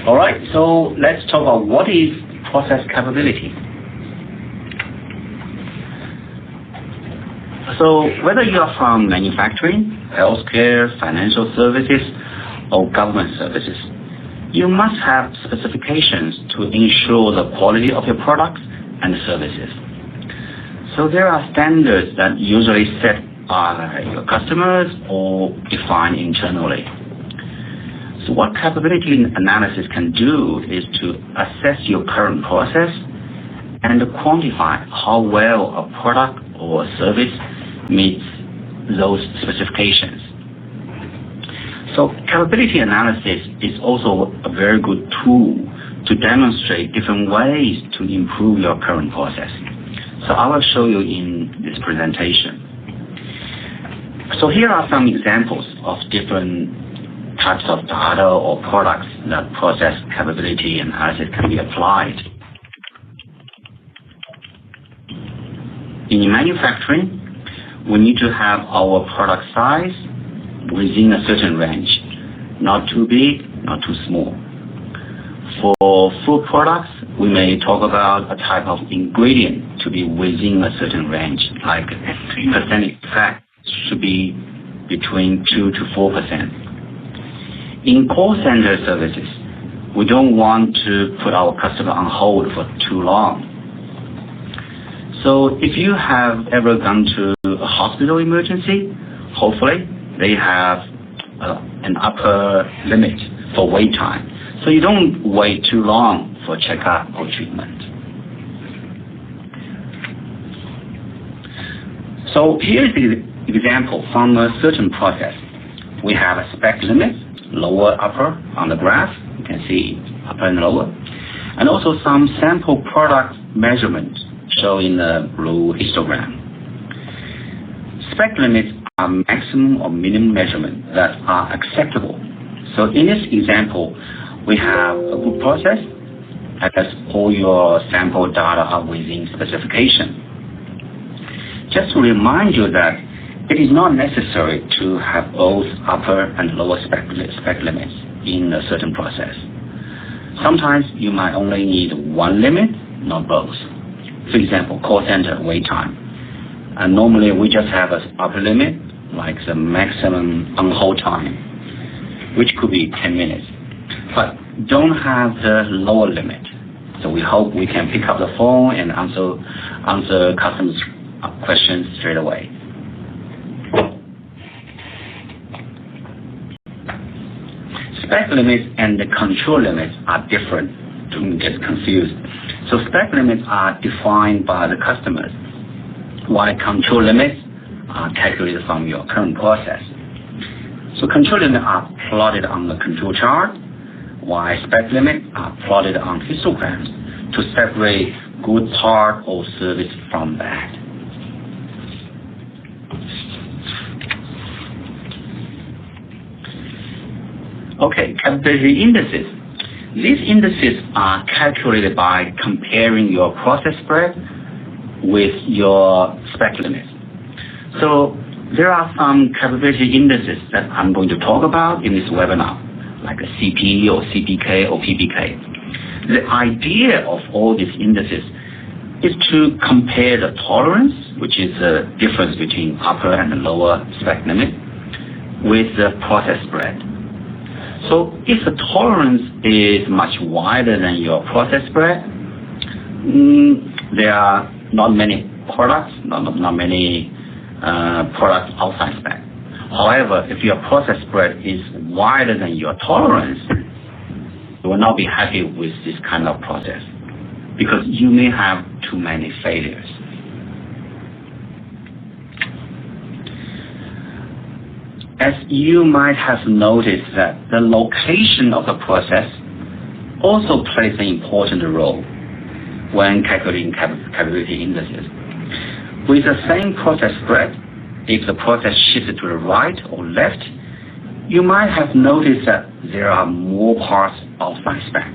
All right, so let's talk about what is process capability. So whether you are from manufacturing, healthcare, financial services, or government services, you must have specifications to ensure the quality of your products and services. So there are standards that usually set by your customers or defined internally. So what capability analysis can do is to assess your current process and quantify how well a product or service meets those specifications. So capability analysis is also a very good tool to demonstrate different ways to improve your current process. So I will show you in this presentation. So here are some examples of different types of data or products that process capability analysis can be applied. In manufacturing, we need to have our product size within a certain range, not too big, not too small. For food products, we may talk about a type of ingredient to be within a certain range, like percentage fat should be between 2 to 4%. In call center services, we don't want to put our customer on hold for too long. So if you have ever gone to a hospital emergency, hopefully they have an upper limit for wait time. So you don't wait too long for checkup or treatment. So here's the example from a certain process. We have a spec limit, lower, upper on the graph. You can see upper and lower. And also some sample product measurements shown in the blue histogram. Spec limits are maximum or minimum measurements that are acceptable. So in this example, we have a good process as all your sample data are within specification. Just to remind you that it is not necessary to have both upper and lower spec limits in a certain process. Sometimes you might only need one limit, not both. For example, call center wait time. And normally we just have an upper limit, like the maximum on-hold time, which could be 10 minutes. But don't have the lower limit. So we hope we can pick up the phone and answer customers' questions straight away. Spec limits and the control limits are different. Don't get confused. So spec limits are defined by the customers, while control limits are calculated from your current process. So control limits are plotted on the control chart, while spec limits are plotted on histograms to separate good part or service from bad. Okay, capability indices. These indices are calculated by comparing your process spread with your spec limits. So there are some capability indices that I'm going to talk about in this webinar, like a CP or CPK or PPK. The idea of all these indices is to compare the tolerance, which is the difference between upper and lower spec limit, with the process spread. So if the tolerance is much wider than your process spread, there are not many products, not many products outside spec. However, if your process spread is wider than your tolerance, you will not be happy with this kind of process because you may have too many failures. As you might have noticed that the location of the process also plays an important role when calculating capability indices. With the same process spread, if the process shifts to the right or left, you might have noticed that there are more parts outside spec.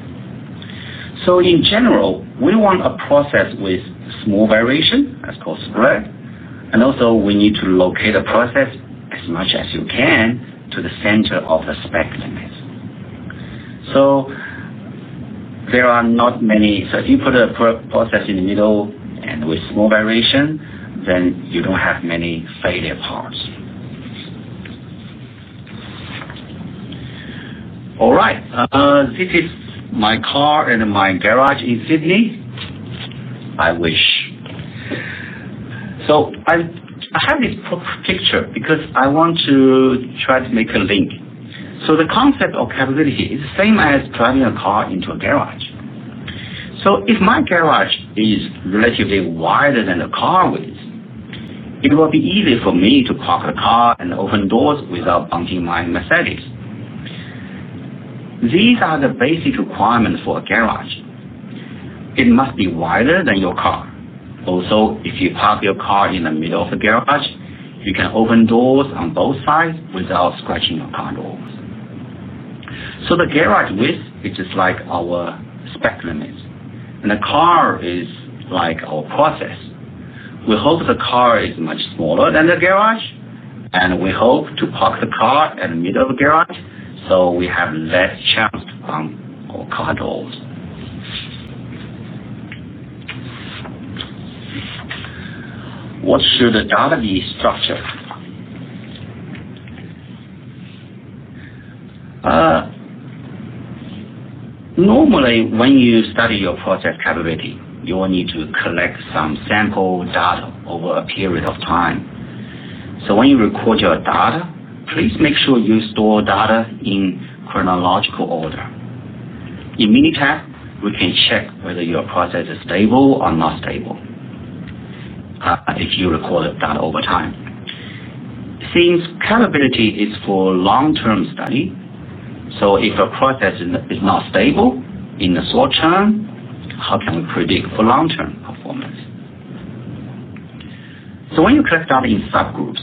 So in general, we want a process with small variation, that's called spread, and also we need to locate a process as much as you can to the center of the spec limits. So there are not many. So if you put a process in the middle and with small variation, then you don't have many failure parts. All right, this is my car and my garage in Sydney. I wish. So I have this picture because I want to try to make a link. So the concept of capability is the same as driving a car into a garage. So if my garage is relatively wider than the car width, it will be easy for me to park the car and open doors without bumping my Mercedes. These are the basic requirements for a garage. It must be wider than your car. Also, if you park your car in the middle of the garage, you can open doors on both sides without scratching your car doors. So the garage width is just like our spec limits, and the car is like our process. We hope the car is much smaller than the garage, and we hope to park the car at the middle of the garage so we have less chance to bump our car doors. What should the data be structured? Normally, when you study your process capability, you will need to collect some sample data over a period of time. So when you record your data, please make sure you store data in chronological order. In Minitab, we can check whether your process is stable or not stable if you record the data over time. Since capability is for long-term study, so if a process is not stable in the short term, how can we predict for long-term performance? So when you collect data in subgroups,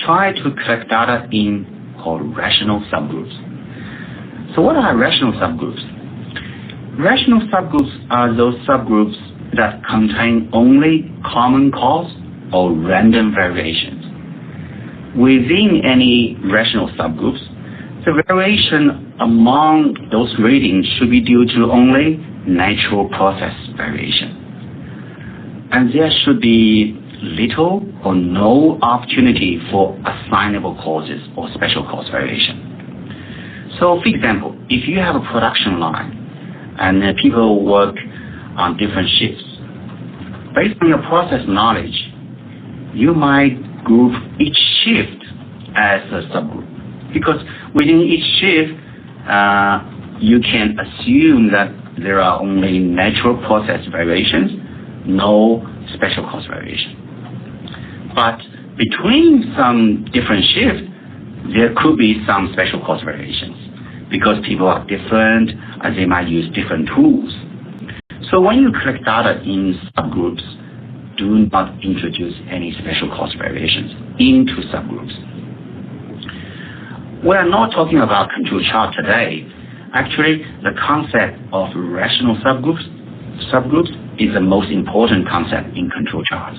try to collect data in called rational subgroups. So what are rational subgroups? Rational subgroups are those subgroups that contain only common cause or random variations. Within any rational subgroups, the variation among those readings should be due to only natural process variation. And there should be little or no opportunity for assignable causes or special cause variation. So for example, if you have a production line and people work on different shifts, based on your process knowledge, you might group each shift as a subgroup. Because within each shift, you can assume that there are only natural process variations, no special cause variation. But between some different shifts, there could be some special cause variations because people are different and they might use different tools. So when you collect data in subgroups, do not introduce any special cause variations into subgroups. We are not talking about control chart today. Actually, the concept of rational subgroups is the most important concept in control charts.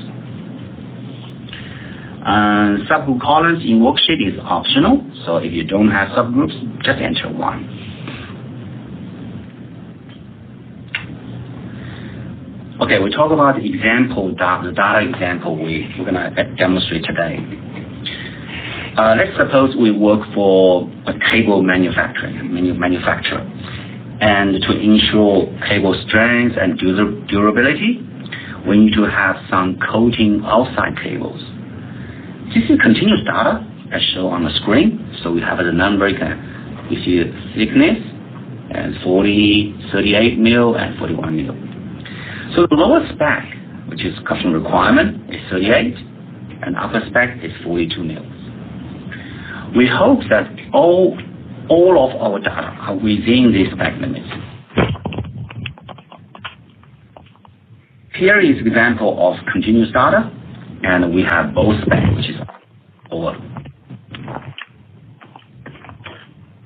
Subgroup columns in worksheet is optional, so if you don't have subgroups, just enter one. Okay, we talk about the example, the data example we're going to demonstrate today. Let's suppose we work for a cable manufacturer, and to ensure cable strength and durability, we need to have some coating outside cables. This is continuous data as shown on the screen. So we have the number, you see the thickness, and 40, 38 mil, and 41 mil. So the lower spec, which is customer requirement, is 38, and upper spec is 42 mil. We hope that all of our data are within these spec limits. Here is an example of continuous data, and we have both specs, which is over.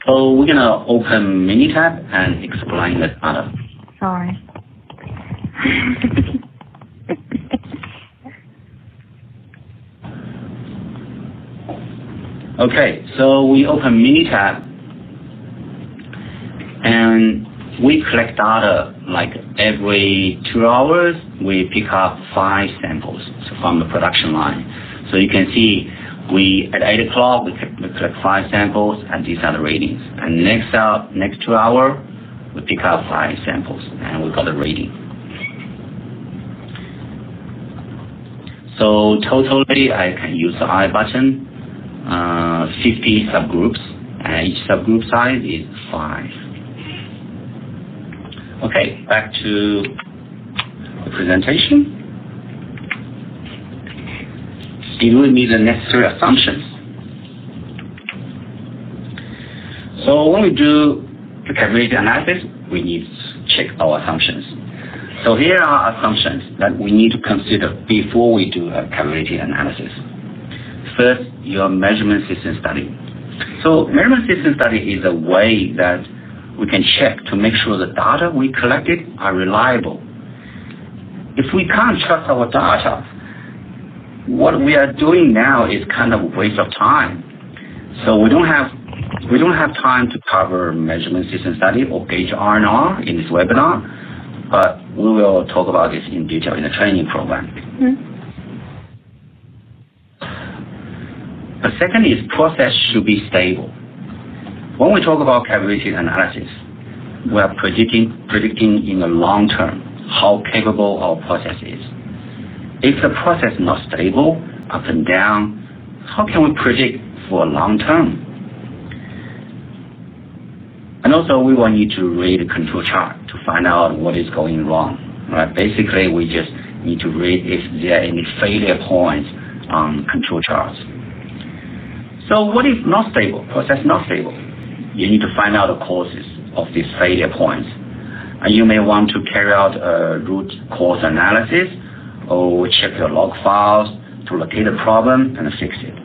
So we're going to open Minitab and explain the data. Sorry. Okay, so we open Minitab, and we collect data like every 2 hours. We pick up 5 samples from the production line. So you can see at 8 o'clock we collect 5 samples, and these are the readings. And next 2 hours we pick up 5 samples, and we got the reading. So totally I can use the I button, 50 subgroups, and each subgroup size is 5. Okay, back to the presentation. Did we meet the necessary assumptions? So when we do the capability analysis, we need to check our assumptions. So here are assumptions that we need to consider before we do a capability analysis. First, your measurement system study. So measurement system study is a way that we can check to make sure the data we collected are reliable. If we can't trust our data, what we are doing now is kind of a waste of time. So we don't have time to cover measurement system study or gauge R&R in this webinar, but we will talk about this in detail in the training program. The second is process should be stable. When we talk about capability analysis, we are predicting in the long term how capable our process is. If the process is not stable, up and down, how can we predict for long term? And also we will need to read the control chart to find out what is going wrong. Right? Basically, we just need to read if there are any failure points on control charts. So what is not stable? Process not stable. You need to find out the causes of these failure points. And you may want to carry out a root cause analysis or check your log files to locate the problem and fix it.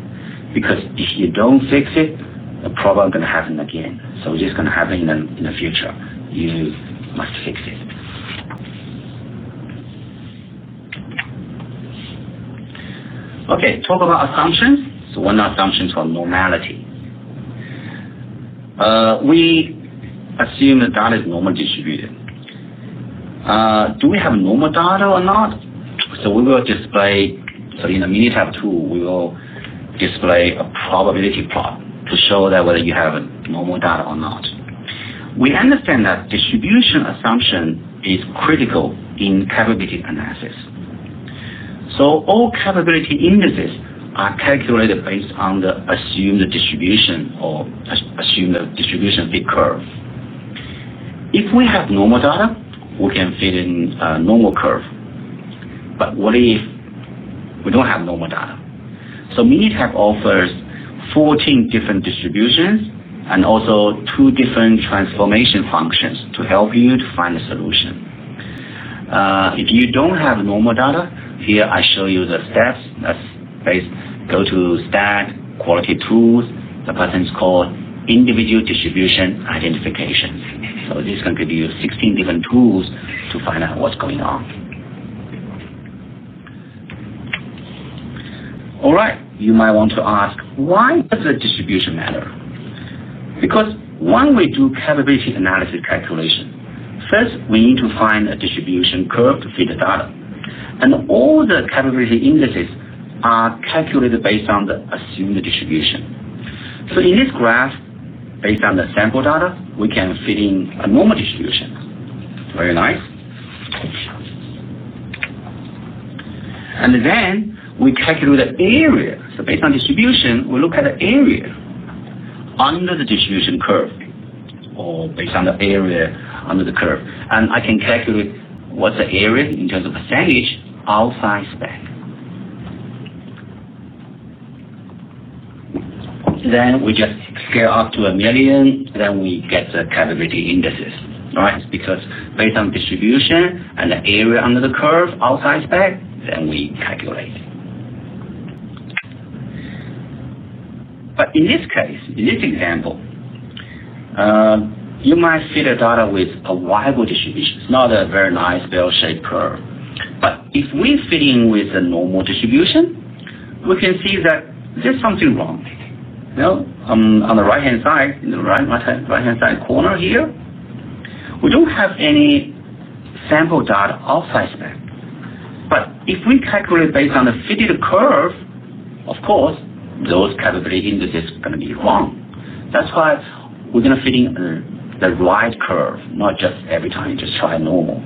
Because if you don't fix it, the problem is going to happen again. So it's going to happen in the future. You must fix it. Okay, talk about assumptions. So one assumption is called normality. We assume the data is normally distributed. Do we have normal data or not? So we will display, so in the Minitab tool, we will display a probability plot to show that whether you have a normal data or not. We understand that distribution assumption is critical in capability analysis. So all capability indices are calculated based on the assumed distribution or assumed distribution fit curve. If we have normal data, we can fit in a normal curve. But what if we don't have normal data? So Minitab offers 14 different distributions and also 2 different transformation functions to help you to find a solution. If you don't have normal data, here I show you the steps. Go to Stat, Quality Tools. The button is called Individual Distribution Identification. So this can give you 16 different tools to find out what's going on. All right, you might want to ask, why does the distribution matter? Because when we do capability analysis calculation, first we need to find a distribution curve to fit the data. And all the capability indices are calculated based on the assumed distribution. So in this graph, based on the sample data, we can fit in a normal distribution. Very nice. And then we calculate the area. So based on distribution, we look at the area under the distribution curve, or based on the area under the curve. And I can calculate what's the area in terms of percentage outside spec. Then we just scale up to 1 million, then we get the capability indices, right? Because based on distribution and the area under the curve outside spec, then we calculate. But in this case, in this example, you might fit the data with a variable distribution. It's not a very nice bell-shaped curve. But if we fit in with a normal distribution, we can see that there's something wrong. You know, on the right-hand side, in the right-hand side corner here, We don't have any sample data outside spec. But if we calculate based on the fitted curve, of course, those capability indices are going to be wrong. That's why we're going to fit in the right curve, not just every time you just try normal.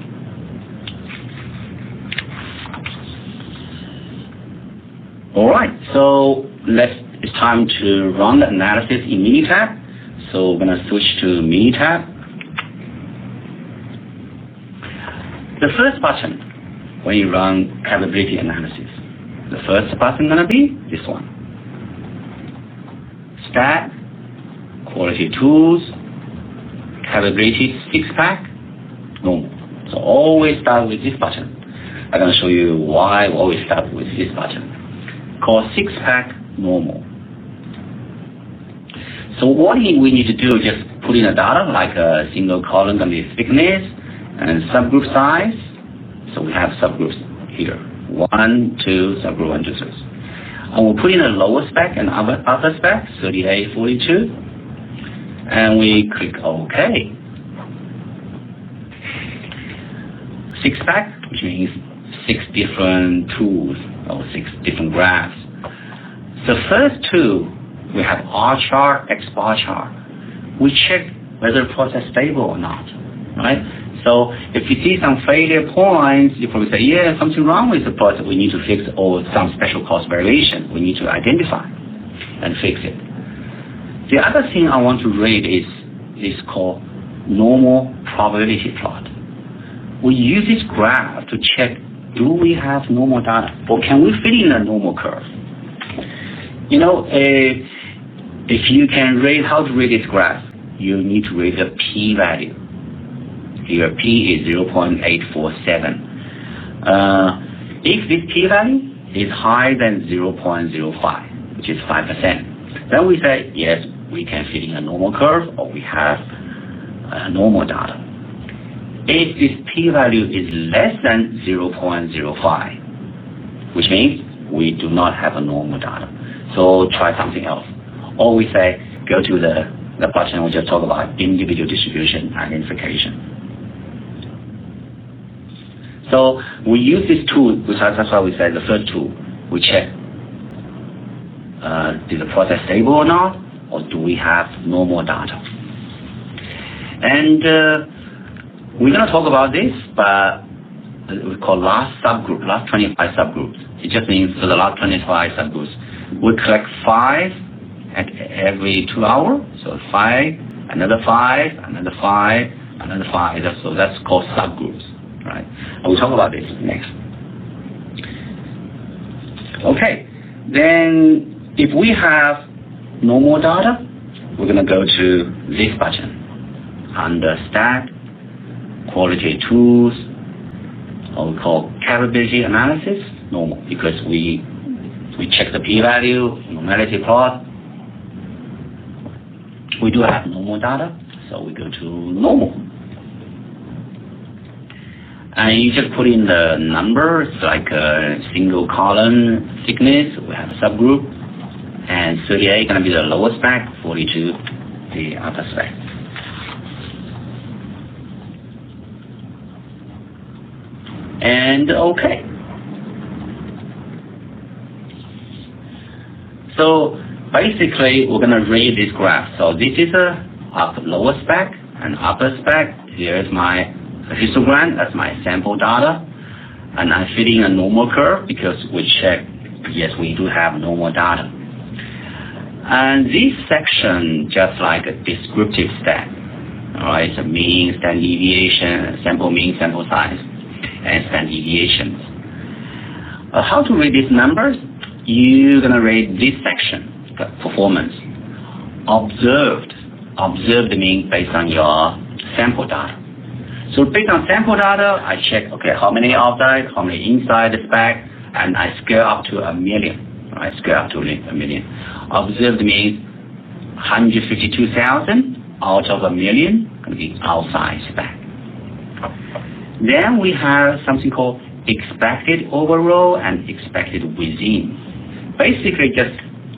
All right, so it's time to run the analysis in Minitab. So we're going to switch to Minitab. The first button when you run capability analysis, the first button going to be this one. Stack, quality tools, capability Sixpack, normal. So always start with this button. I'm going to show you why we always start with this button. Called Sixpack normal. So what we need to do is just put in the data like a single column can be thickness and subgroup size. So we have subgroups here. 1, 2, subgroup 1, 2, 3. And we'll put in a lower spec and upper spec, 38, 42. And we click OK. Sixpack, which means 6 different tools or 6 different graphs. The first two, we have R chart, X bar chart. We check whether the process is stable or not, right? So if you see some failure points, you probably say, yeah, something wrong with the process. We need to fix, or some special cost variation. We need to identify and fix it. The other thing I want to read is called normal probability plot. We use this graph to check, do we have normal data, or can we fit in a normal curve? You know, if you can rate how to rate this graph, you need to rate the p-value. Here, p is 0.847. If this p-value is higher than 0.05, which is 5%, then we say, yes, we can fit in a normal curve, or we have normal data. If this p-value is less than 0.05, which means we do not have a normal data. So try something else. Or we say, go to the button we just talked about, individual distribution identification. So we use this tool, that's why we say the first tool. We check, is the process stable or not, or do we have normal data? And we're going to talk about this, but we call last 25 subgroups. It just means for the last 25 subgroups, we collect 5 at every 2 hours. So 5, another 5, another 5, another 5. So that's called subgroups, right? And we'll talk about this next. Okay, then if we have normal data, we're going to go to this button under Stack, Quality Tools, or we call Capability Analysis, normal, because we check the p-value, normality plot. We do have normal data, so we go to normal. And you just put in the numbers, like a single column thickness, we have a subgroup, and 38 going to be the lower spec, 42 the upper spec. And okay. So basically, we're going to read this graph. So this is a lower spec and upper spec. Here's my histogram. That's my sample data. And I'm fitting a normal curve because we check, yes, we do have normal data. And this section, just like a descriptive stack. All right, so mean, standard deviation, sample mean, sample size, and standard deviations. How to read these numbers? You're going to rate this section, the performance. Observed means based on your sample data. So based on sample data, I check, okay, how many outside, how many inside the spec, and I scale up to 1 million. Right, scale up to 1 million. Observed means 152,000 out of 1 million going to be outside spec. Then we have something called expected overall and expected within. Basically, just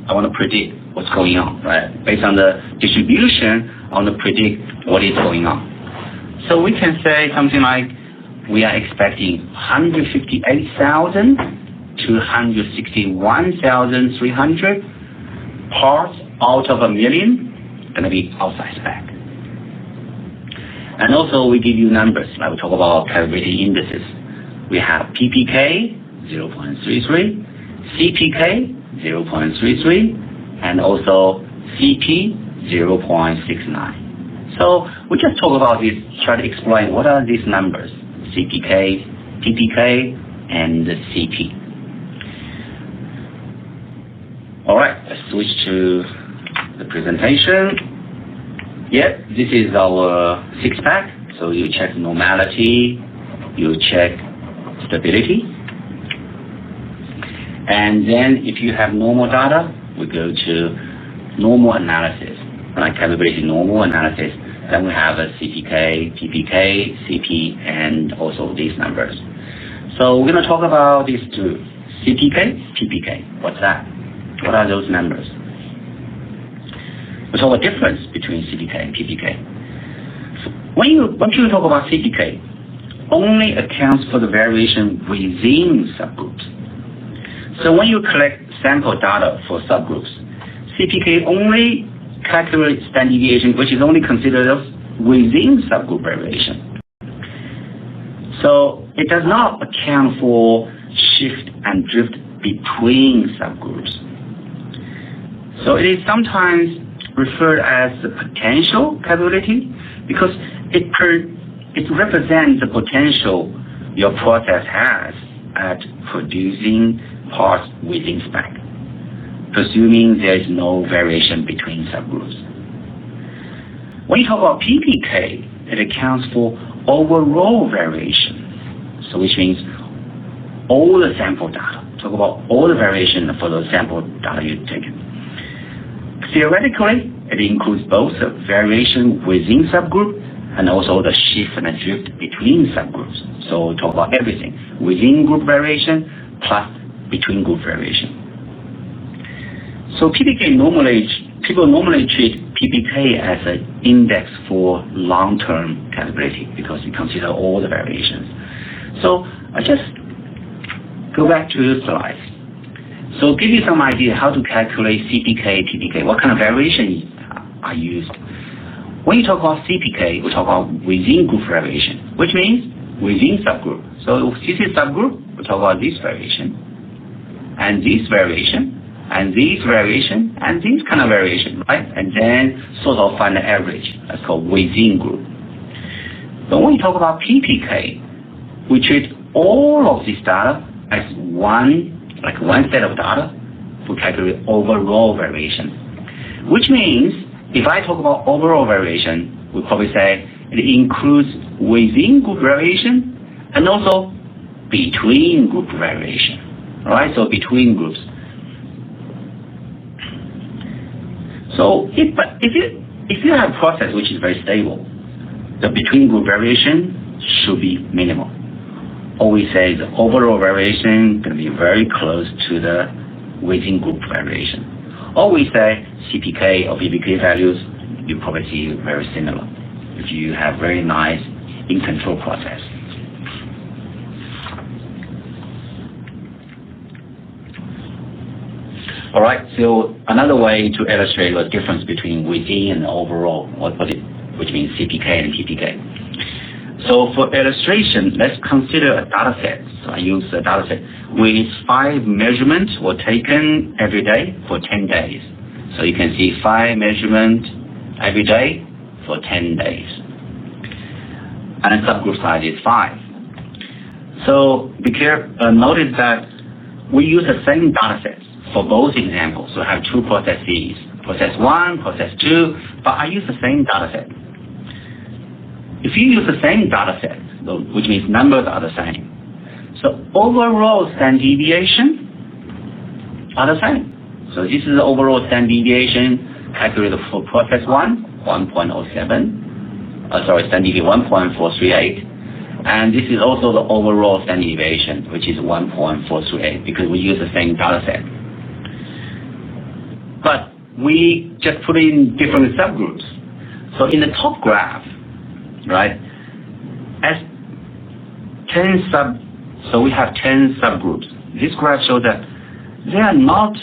I want to predict what's going on, right? Based on the distribution, I want to predict what is going on. So we can say something like we are expecting 158,000 to 161,300 parts out of a million going to be outside spec. And also we give you numbers, like we talk about capability indices. We have PPK 0.33, CPK 0.33, and also CP 0.69. So we just talk about this, try to explain what are these numbers, CPK, PPK, and CP. All right, let's switch to the presentation. Yeah, this is our six-pack. So you check normality, you check stability. And then if you have normal data, we go to normal analysis, like capability normal analysis. Then we have a CPK, PPK, CP, and also these numbers. So we're going to talk about these two, CPK, PPK. What's that? What are those numbers? We talk about difference between CPK and PPK. So when people talk about CPK, only accounts for the variation within subgroups. So when you collect sample data for subgroups, CPK only calculates standard deviation, which is only considered as within subgroup variation. So it does not account for shift and drift between subgroups. So it is sometimes referred as the potential capability because it represents the potential your process has at producing parts within spec, presuming there is no variation between subgroups. When you talk about PPK, it accounts for overall variation, so which means all the sample data. Talk about all the variation for the sample data you've taken. Theoretically, it includes both the variation within subgroup and also the shift and the drift between subgroups. So talk about everything, within group variation plus between group variation. So PPK people normally treat PPK as an index for long-term capability because you consider all the variations. So I just go back to the slides. So give you some idea how to calculate CPK, PPK, what kind of variation are used. When you talk about CPK, we talk about within group variation, which means within subgroup. So this is subgroup, we talk about this variation, and this variation, and this variation, and this kind of variation, right? And then sort of find the average. That's called within group. But when you talk about PPK, we treat all of this data as one set of data to calculate overall variation. Which means, if I talk about overall variation, we'll probably say it includes within group variation and also between group variation. Right? So between groups. So if you have a process which is very stable, the between group variation should be minimal. Or we say the overall variation is going to be very close to the within group variation. Or we say CPK or PPK values, you probably see very similar if you have very nice in-control process. All right, so another way to illustrate the difference between within and overall, which means CPK and PPK. So for illustration, let's consider a data set. So I use a data set with 5 measurements were taken every day for 10 days. So you can see 5 measurements every day for 10 days. And the subgroup size is 5. So notice that we use the same data sets for both examples. So I have 2 processes, process 1, process 2, but I use the same data set. If you use the same data set, which means numbers are the same, so overall standard deviation are the same. So this is the overall standard deviation calculated for process 1, 1.07, standard deviation 1.438, and this is also the overall standard deviation, which is 1.438, because we use the same data set. But we just put in different subgroups. So in the top graph, right, as 10 so we have 10 subgroups. This graph shows that there are not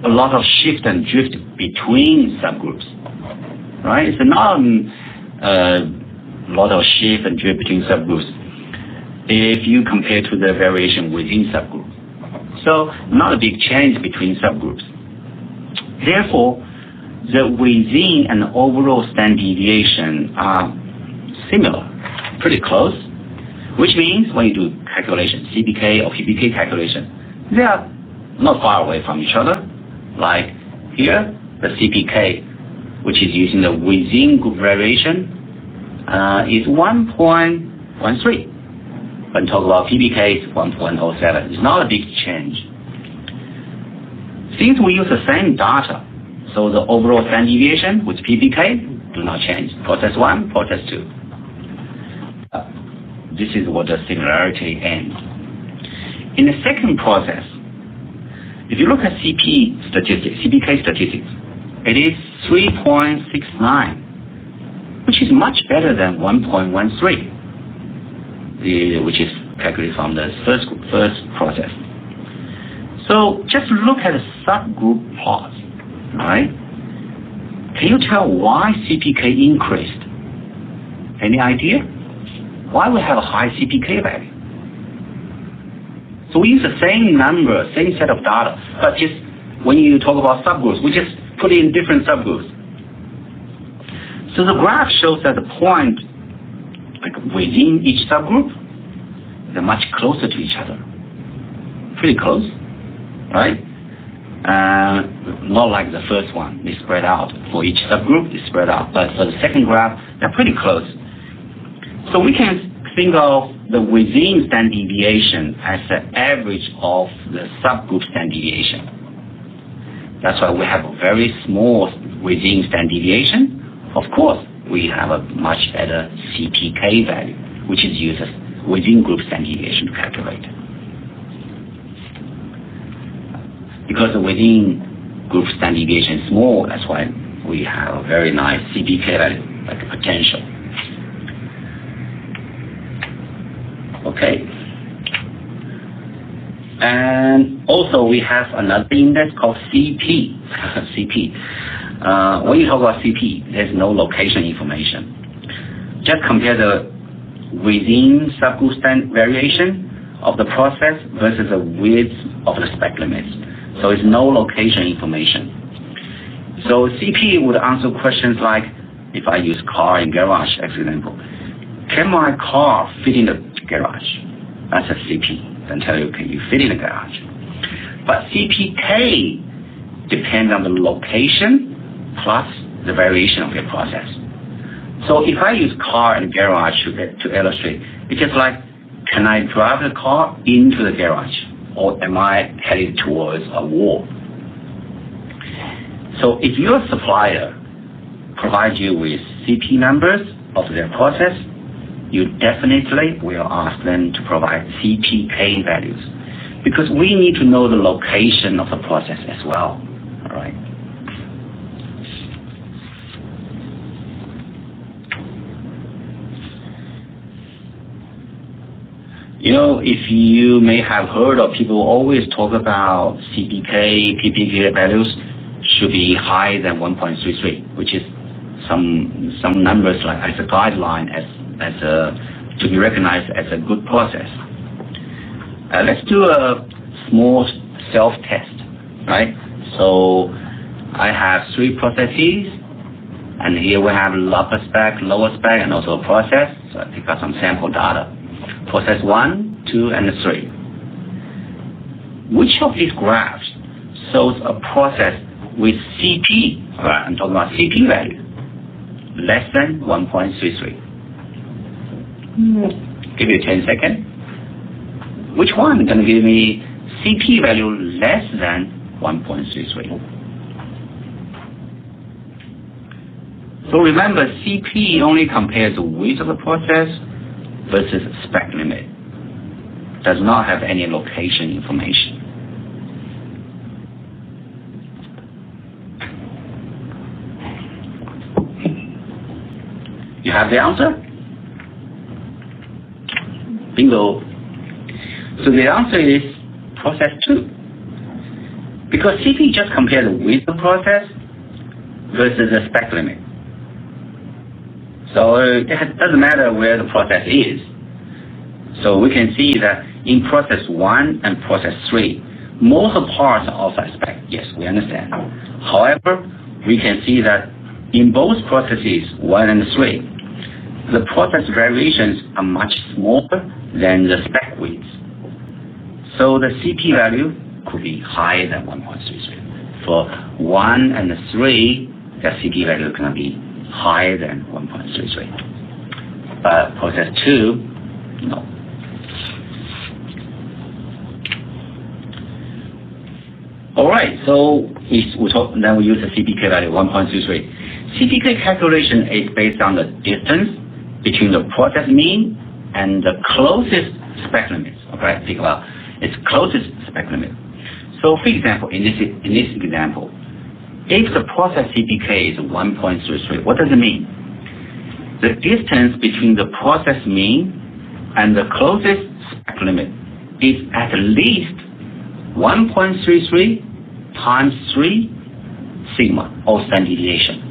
a lot of shift and drift between subgroups, right? It's not a lot of shift and drift between subgroups if you compare to the variation within subgroups. So not a big change between subgroups. Therefore, the within and overall standard deviation are similar, pretty close, which means when you do calculation, CPK or PPK calculation, they are not far away from each other. Like here, the CPK, which is using the within group variation, is 1.13. When talk about PPK, it's 1.07. It's not a big change. Since we use the same data, so the overall standard deviation with PPK do not change. Process 1, process 2. This is what the similarity ends. In the second process, if you look at CPK statistics, it is 3.69, which is much better than 1.13, which is calculated from the first process. So just look at the subgroup plot, right? Can you tell why CPK increased? Any idea? Why we have a high CPK value? So we use the same number, same set of data, but just when you talk about subgroups, we just put in different subgroups. So the graph shows that the point like within each subgroup, they're much closer to each other. Pretty close, right? Not like the first one, they spread out. For each subgroup, they spread out. But for the second graph, they're pretty close. So we can think of the within standard deviation as the average of the subgroup standard deviation. That's why we have a very small within standard deviation. Of course, we have a much better CPK value, which is used as within group standard deviation to calculate. Because the within group standard deviation is small, that's why we have a very nice CPK value, like a potential. Okay. And also we have another index called CP. CP. When you talk about CP, there's no location information. Just compare the within subgroup standard variation of the process versus the width of the spec limits. So it's no location information. So CP would answer questions like, if I use car in garage as example, can my car fit in the garage? That's a CP. Then tell you, can you fit in the garage? But CPK depends on the location plus the variation of your process. So if I use car and garage to illustrate, it's just like, can I drive the car into the garage? Or am I headed towards a wall? So if your supplier provides you with CP numbers of their process, you definitely will ask them to provide CPK values, because we need to know the location of the process as well. All right. You know, if you may have heard of people always talk about CPK, PPK values should be higher than 1.33, which is some numbers like as a guideline to be recognized as a good process. Let's do a small self-test, right? So I have 3 processes, and here we have upper spec, lower spec, and also a process. So I pick up some sample data. Process 1, 2, and 3. Which of these graphs shows a process with CP, I'm talking about CP value, less than 1.33? Give you 10 seconds. Which one is going to give me CP value less than 1.33? So remember, CP only compares the width of the process versus spec limit. Does not have any location information. You have the answer? Bingo. So the answer is process 2. Because CP just compared with the process versus the spec limit. So it doesn't matter where the process is. So we can see that in process 1 and process 3, most of parts are outside spec. Yes, we understand. However, we can see that in both processes 1 and 3, the process variations are much smaller than the spec widths. So the CP value could be higher than 1.33. For 1 and 3, the CP value is going to be higher than 1.33. But process 2, no. All right, so then we use the CPK value 1.33. CPK calculation is based on the distance between the process mean and the closest spec limits. Okay, think about its closest spec limit. So, for example, in this example, if the process CPK is 1.33, what does it mean? The distance between the process mean and the closest spec limit is at least 1.33 times 3 sigma, or standard deviation.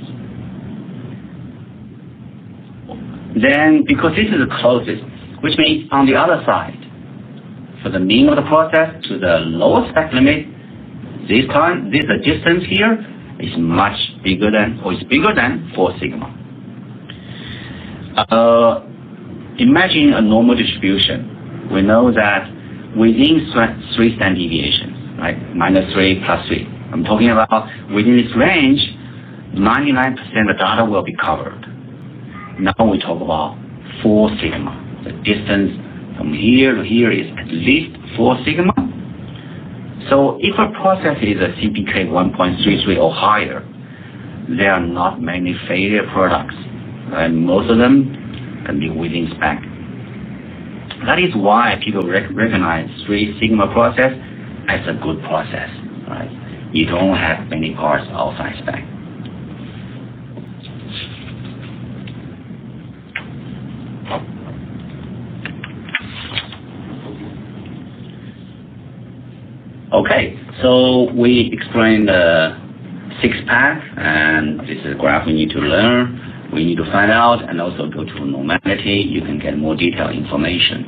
Then, because this is the closest, which means on the other side, for the mean of the process to the lower spec limit, this the distance here is much bigger than, or is bigger than 4 sigma. Imagine a normal distribution. We know that within 3 standard deviations, right, -3, +3. I'm talking about within this range, 99% of the data will be covered. Now we talk about 4 sigma. The distance from here to here is at least 4 sigma. So if a process is a CPK 1.33 or higher, there are not many failure products, and most of them can be within spec. That is why people recognize 3 sigma process as a good process. Right? You don't have many parts outside spec. Okay, so we explained the Sixpack, and this is a graph we need to learn, we need to find out, and also go to Normality. You can get more detailed information.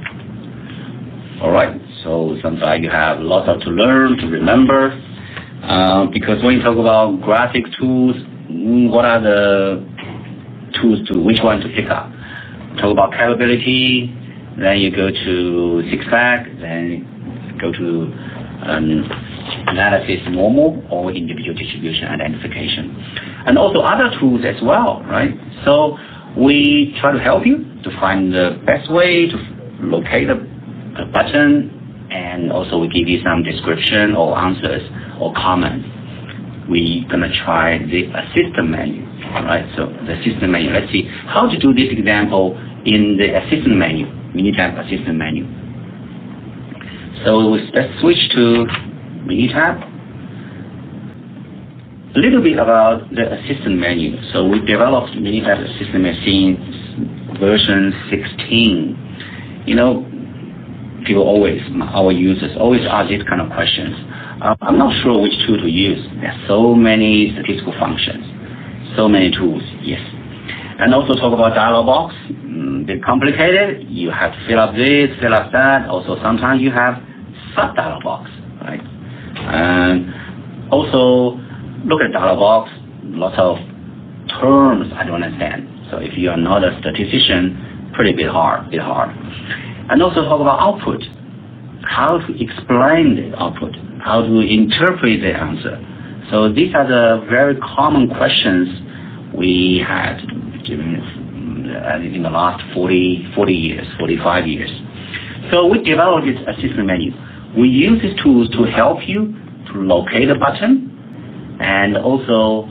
All right, so sometimes you have lots to learn, to remember, because when you talk about graphic tools, what are the tools which one to pick up? Talk about capability, then you go to Sixpack, then go to analysis normal or individual distribution identification, and also other tools as well, right? So we try to help you to find the best way to locate the button, and also we give you some description or answers or comments. We're gonna try the assistant menu, right? So the assistant menu. Let's see how to do this example in the assistant menu. Minitab assistant menu. So let's switch to Minitab. A little bit about the assistant menu. So we developed Minitab assistant machine version 16. You know, our users always ask these kind of questions. I'm not sure which tool to use. There are so many statistical functions, so many tools, yes. And also talk about dialog box. A bit complicated. You have to fill up this, fill up that. Also, sometimes you have sub-dialog box, right? And also, look at dialog box, lots of terms I don't understand. So if you are not a statistician, bit hard. And also talk about output, how to explain the output, how to interpret the answer. So these are the very common questions we had in the last 45 years. So we developed this assistant menu. We use these tools to help you to locate the button, and also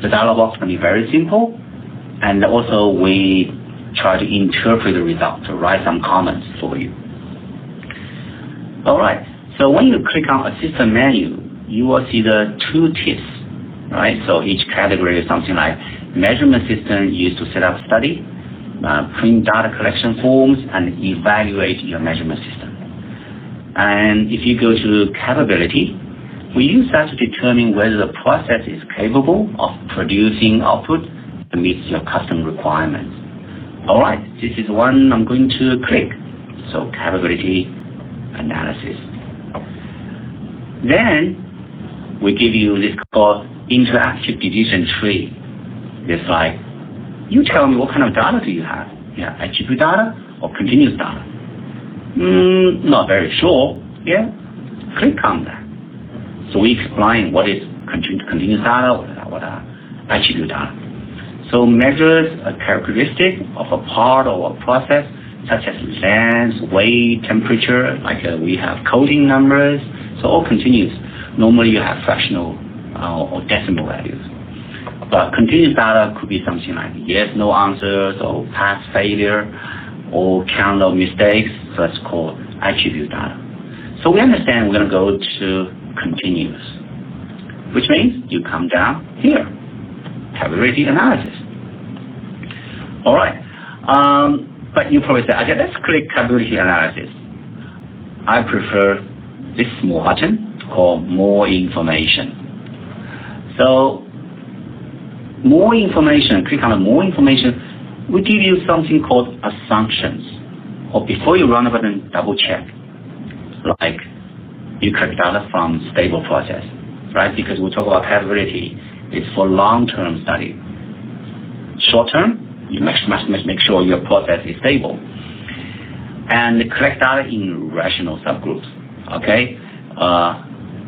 the dialog box can be very simple, and also we try to interpret the result, to write some comments for you. All right, so when you click on assistant menu, you will see the 2 tips, right? So each category is something like measurement system used to set up study, print data collection forms, and evaluate your measurement system. And if you go to capability, we use that to determine whether the process is capable of producing output that meets your custom requirements. All right, this is one I'm going to click. So capability analysis. Then we give you this called interactive decision tree. It's like, you tell me what kind of data do you have? Yeah, attribute data or continuous data? Not very sure. Yeah, click on that. So we explain what is continuous data, what are attribute data. So measures a characteristic of a part or a process, such as length, weight, temperature, like we have coding numbers, so all continuous. Normally you have fractional or decimal values. But continuous data could be something like yes, no answers, or pass failure, or count of mistakes, so that's called attribute data. So we understand we're going to go to continuous, which means you come down here, capability analysis. All right, but you probably say, okay, let's click capability analysis. I prefer this small button called more information. So more information, click on the more information, we give you something called assumptions. Or before you run the button, double check. Like you collect data from stable process, right? Because we talk about capability, it's for long-term study. Short-term, you must make sure your process is stable. And collect data in rational subgroups, okay?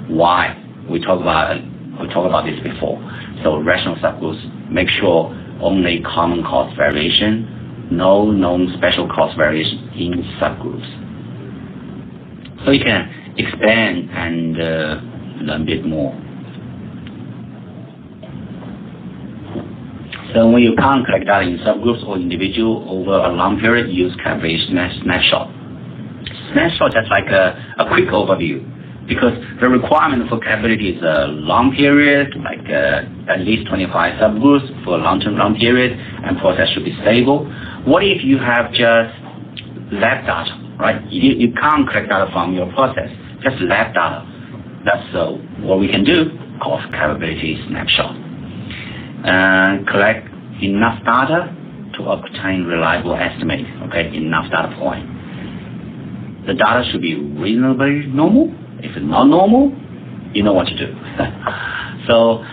Why? We talked about this before. So rational subgroups, make sure only common cause variation, no known special cause variation in subgroups. So you can expand and learn a bit more. So when you can't collect data in subgroups or individual over a long period, use capability snapshot. Snapshot just like a quick overview, because the requirement for capability is a long period, like at least 25 subgroups for a long period, and process should be stable. What if you have just lab data, right? You can't collect data from your process, just lab data. That's what we can do, called capability snapshot. And collect enough data to obtain reliable estimate, okay, enough data point. The data should be reasonably normal. If it's not normal, you know what to do. So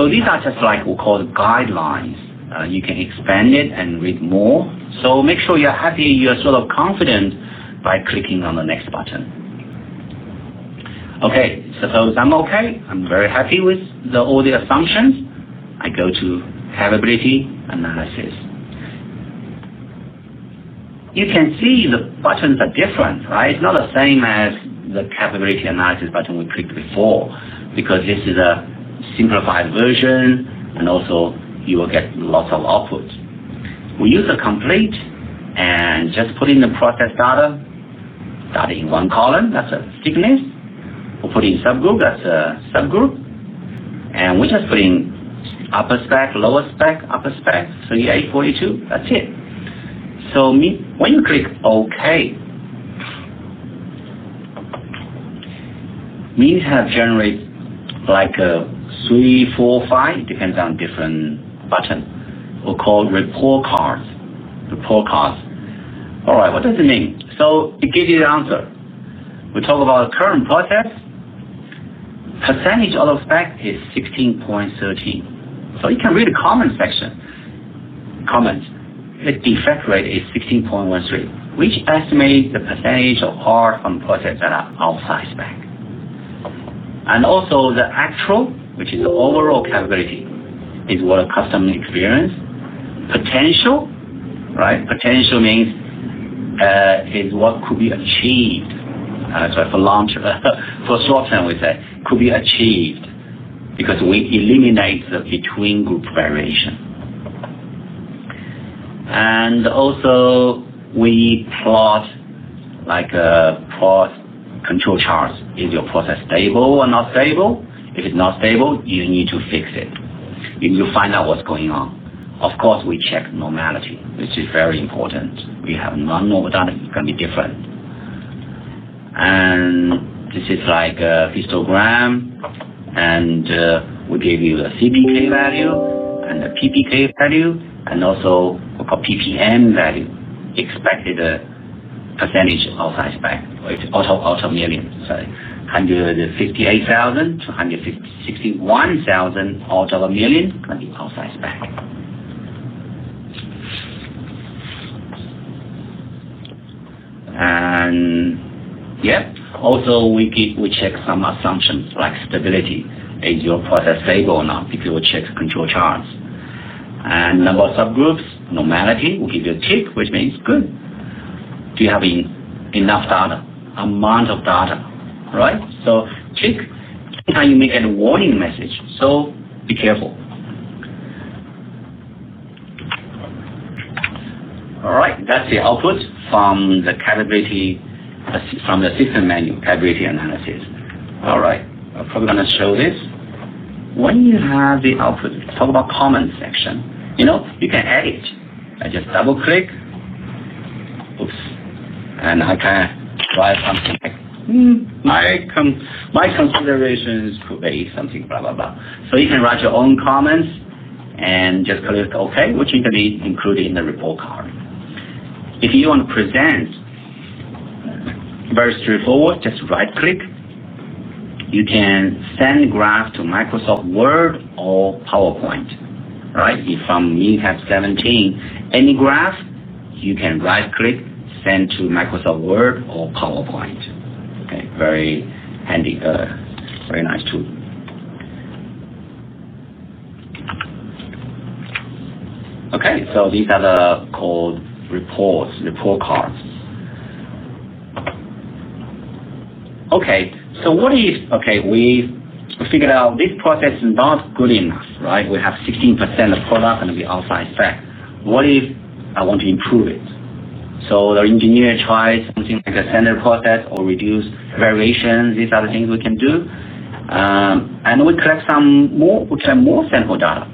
these are just like we call guidelines. You can expand it and read more. So make sure you're happy, you're sort of confident by clicking on the next button. Okay, suppose I'm okay. I'm very happy with all the assumptions. I go to capability analysis. You can see the buttons are different, right? It's not the same as the capability analysis button we clicked before, because this is a simplified version, and also you will get lots of outputs. We use a complete and just put in the process data in one column, that's a thickness. We'll put in subgroup, that's a subgroup. And we just put in upper spec, lower spec, upper spec, 38, 42, that's it. So when you click OK, Minitab generates like 3, 4, 5, depends on different button. We'll call report cards. Report cards. All right, what does it mean? So it gives you the answer. We talk about current process. Percentage out of spec is 16.13. So you can read the comment section. Comments. The defect rate is 16.13, which estimates the percentage of parts from process that are outside spec. And also the actual, which is the overall capability, is what a custom experience. Potential, right? Potential means is what could be achieved. So for short term we say could be achieved, because we eliminate the between group variation. And also we plot like a plot control charts. Is your process stable or not stable? If it's not stable, you need to fix it. You need to find out what's going on. Of course, we check normality, which is very important. We have non-normal data, it can be different. And this is like a histogram, and we give you a CPK value and a PPK value, and also we call ppm value, expected percentage outside spec, out of million. Sorry, 158,000 to 161,000 out of a million can be outside spec. And yeah, also we check some assumptions like stability. Is your process stable or not? Because we check control charts. And number of subgroups, normality, we give you a tick, which means good. Do you have enough data, amount of data, right? So tick, sometimes you may get a warning message, so be careful. All right, that's the output from the capability, from the system menu, capability analysis. All right, I'm probably going to show this. When you have the output, talk about comment section. You know, you can edit. I just double click. Oops. And I can write something like, my considerations could be something, blah, blah, blah. So you can write your own comments and just click OK, which you can be included in the report card. If you want to present, very straightforward, just right click. You can send graph to Microsoft Word or PowerPoint, right? If from Minitab 17, any graph, you can right click, send to Microsoft Word or PowerPoint. Okay, very handy, very nice tool. Okay, so these are the called reports, report cards. Okay, so what if, okay, we figured out this process is not good enough, right? We have 16% of product going to be outside spec. What if I want to improve it? So the engineer tries something like a standard process or reduce variations. These are the things we can do. And we collect more sample data.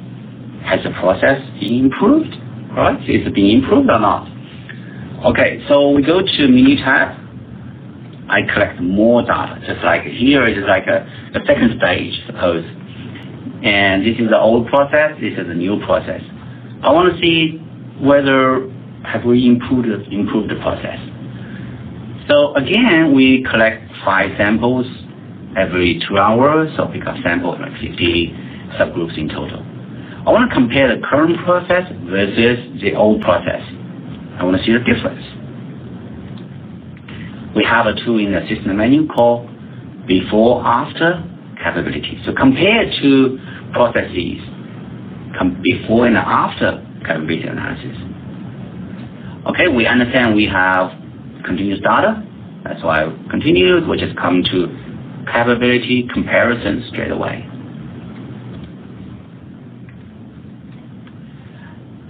Has the process been improved, right? Is it being improved or not? Okay, so we go to Minitab. I collect more data, just like here it is like a second stage, suppose. And this is the old process, this is the new process. I want to see whether have we improved the process. So again, we collect 5 samples every 2 hours, so pick up samples like 50 subgroups in total. I want to compare the current process versus the old process. I want to see the difference. We have a tool in the system menu called before-after capability. So compared to processes, before and after capability analysis. Okay, we understand we have continuous data. That's why continuous, we just come to capability comparison straight away.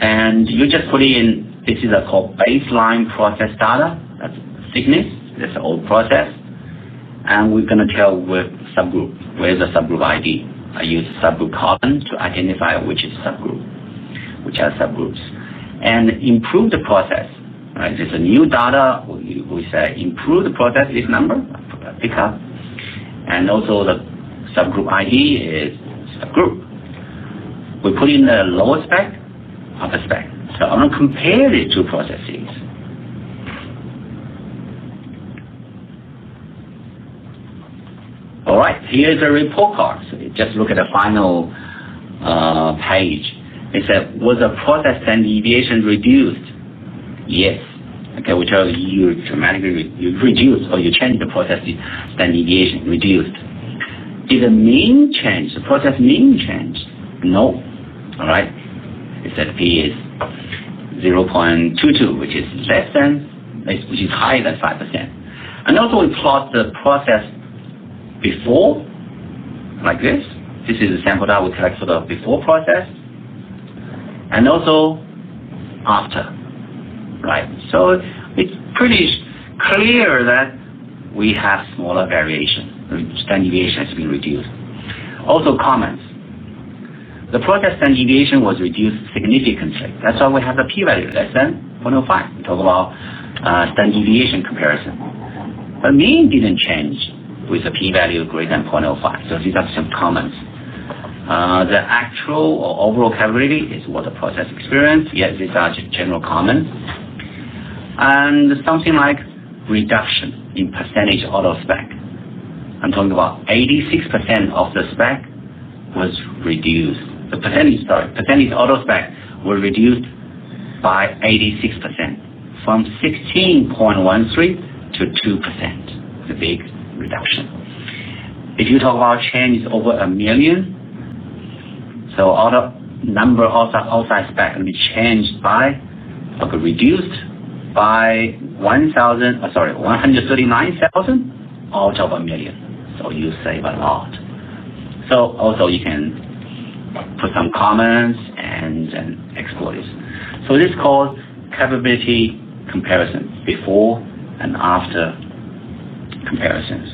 And you just put in, this is called baseline process data. That's thickness. That's the old process. And we're going to tell with subgroup. Where's the subgroup ID? I use subgroup column to identify which is subgroup, which are subgroups. And improve the process. Right? There's a new data. We say improve the process, this number, pick up. And also the subgroup ID is subgroup. We put in the lower spec, upper spec. So I'm going to compare these two processes. All right, here's a report card. So you just look at the final page. It said, was the process standard deviation reduced? Yes. Okay, which are you dramatically reduce or you change the process standard deviation, reduced. Did the mean change, the process mean change? No. All right. It said P is 0.22, which is which is higher than 5%. And also we plot the process before, like this. This is the sample that we collect for the before process. And also after, right? So it's pretty clear that we have smaller variation. The standard deviation has been reduced. Also comments. the process standard deviation was reduced significantly. That's why we have the p-value less than 0.05. We talk about standard deviation comparison. But mean didn't change with a p-value greater than 0.05. So these are some comments. The actual or overall capability is what the process experienced. Yes, these are just general comments. And something like reduction in percentage auto spec. I'm talking about 86% of the spec was reduced. The percentage auto spec was reduced by 86%, from 16.13 to 2%. It's a big reduction. If you talk about changes over 1 million, so number of outside spec will be changed by, reduced by 139,000 out of 1 million. So you save a lot. So also you can put some comments and export this. So this is called capability comparison, before and after comparisons.